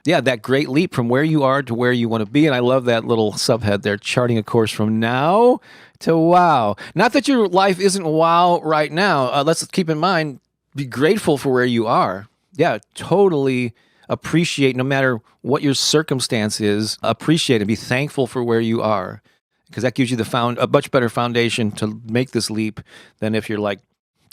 Yeah, that great leap from where you are to where you want to be. And I love that little subhead there, charting a course from now to wow. Not that your life isn't wow right now. Let's keep in mind, be grateful for where you are. Yeah, totally appreciate no matter what your circumstance is, appreciate and be thankful for where you are. Because that gives you a much better foundation to make this leap than if you're like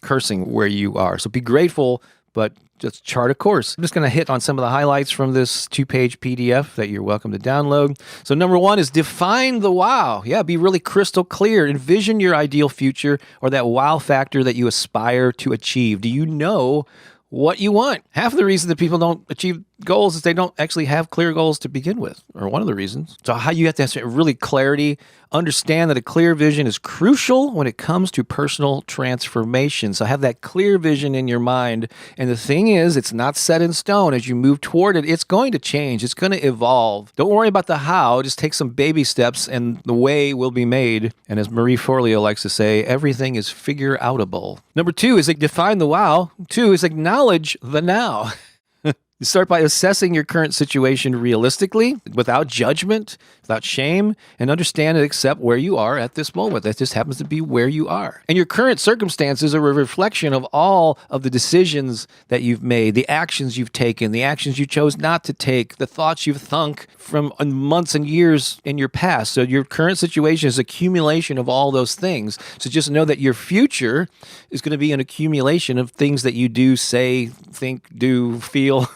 cursing where you are. So be grateful, but just chart a course. I'm just going to hit on some of the highlights from this 2-page PDF that you're welcome to download. So number 1 is define the wow. Yeah, be really crystal clear. Envision your ideal future or that wow factor that you aspire to achieve. Do you know what you want? Half of the reason that people don't achieve goals is they don't actually have clear goals to begin with, or one of the reasons. So how you have to have really clarity, understand that a clear vision is crucial when it comes to personal transformation. So have that clear vision in your mind. And the thing is, it's not set in stone. As you move toward it, it's going to change. It's going to evolve. Don't worry about the how. Just take some baby steps and the way will be made. And as Marie Forleo likes to say, everything is figure-outable. Number 2 is define the wow. 2 is acknowledge the now. You start by assessing your current situation realistically, without judgment, without shame, and understand and accept where you are at this moment. That just happens to be where you are. And your current circumstances are a reflection of all of the decisions that you've made, the actions you've taken, the actions you chose not to take, the thoughts you've thunk from months and years in your past. So your current situation is accumulation of all those things. So just know that your future is going to be an accumulation of things that you do, say, think, do, feel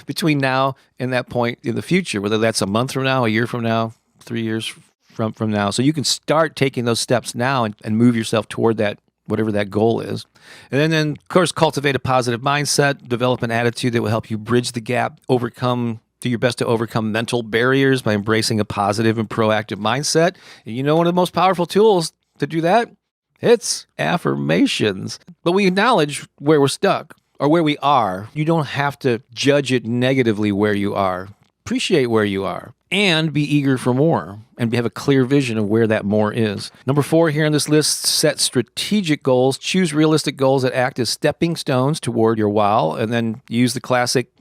between now and that point in the future, whether that's a month from now, a year from now, 3 years from now. So you can start taking those steps now and move yourself toward that, whatever that goal is. And then, of course, cultivate a positive mindset, develop an attitude that will help you bridge the gap, do your best to overcome mental barriers by embracing a positive and proactive mindset. And you know, one of the most powerful tools to do that, it's affirmations. But we acknowledge where we're stuck or where we are. You don't have to judge it negatively where you are. Appreciate where you are and be eager for more and have a clear vision of where that more is. Number 4 here on this list, set strategic goals. Choose realistic goals that act as stepping stones toward your wow, and then use the classic,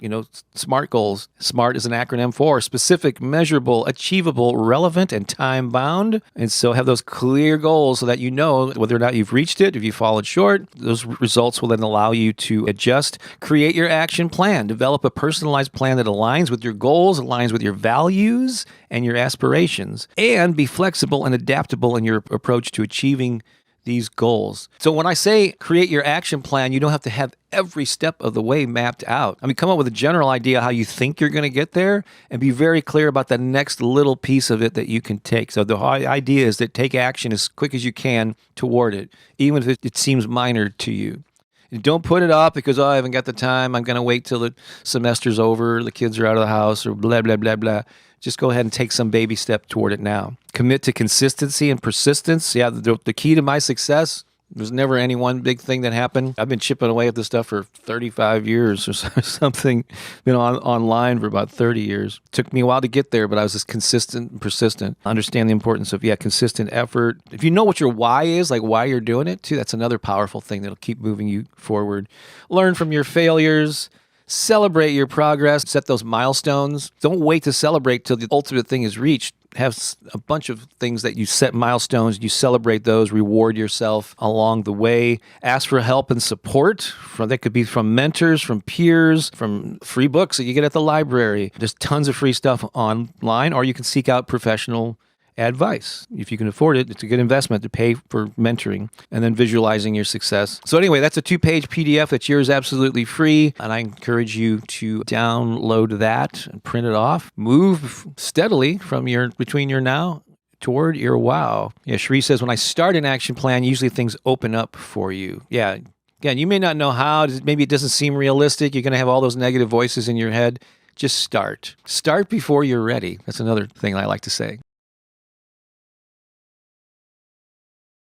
SMART goals. SMART is an acronym for specific, measurable, achievable, relevant, and time-bound. And so have those clear goals so that you know whether or not you've reached it. If you've fallen short, those results will then allow you to adjust. Create your action plan. Develop a personalized plan that aligns with your goals, aligns with your values, and your aspirations, and be flexible and adaptable in your approach to achieving these goals. So when I say create your action plan, you don't have to have every step of the way mapped out. Come up with a general idea how you think you're going to get there and be very clear about the next little piece of it that you can take. So the idea is that take action as quick as you can toward it, even if it seems minor to you. And don't put it off because, I haven't got the time. I'm going to wait till the semester's over, the kids are out of the house, or blah, blah, blah, blah. Just go ahead and take some baby step toward it now. Commit to consistency and persistence. Yeah, the key to my success, there's never any one big thing that happened. I've been chipping away at this stuff for 35 years or something. Been online for about 30 years. Took me a while to get there, but I was just consistent and persistent. Understand the importance of, consistent effort. If you know what your why is, like why you're doing it too, that's another powerful thing that'll keep moving you forward. Learn from your failures. Celebrate your progress. Set those milestones. Don't wait to celebrate till the ultimate thing is reached. Have a bunch of things that you set milestones, you celebrate those, reward yourself along the way. Ask for help and support. That could be from mentors, from peers, from free books that you get at the library. There's tons of free stuff online, or you can seek out professional advice. If you can afford it, it's a good investment to pay for mentoring and then visualizing your success. So anyway, that's a 2-page PDF that's yours absolutely free. And I encourage you to download that and print it off. Move steadily from between your now toward your wow. Yeah, Cherie says, when I start an action plan, usually things open up for you. Yeah. Again, you may not know how. Maybe it doesn't seem realistic. You're going to have all those negative voices in your head. Just start. Start before you're ready. That's another thing I like to say.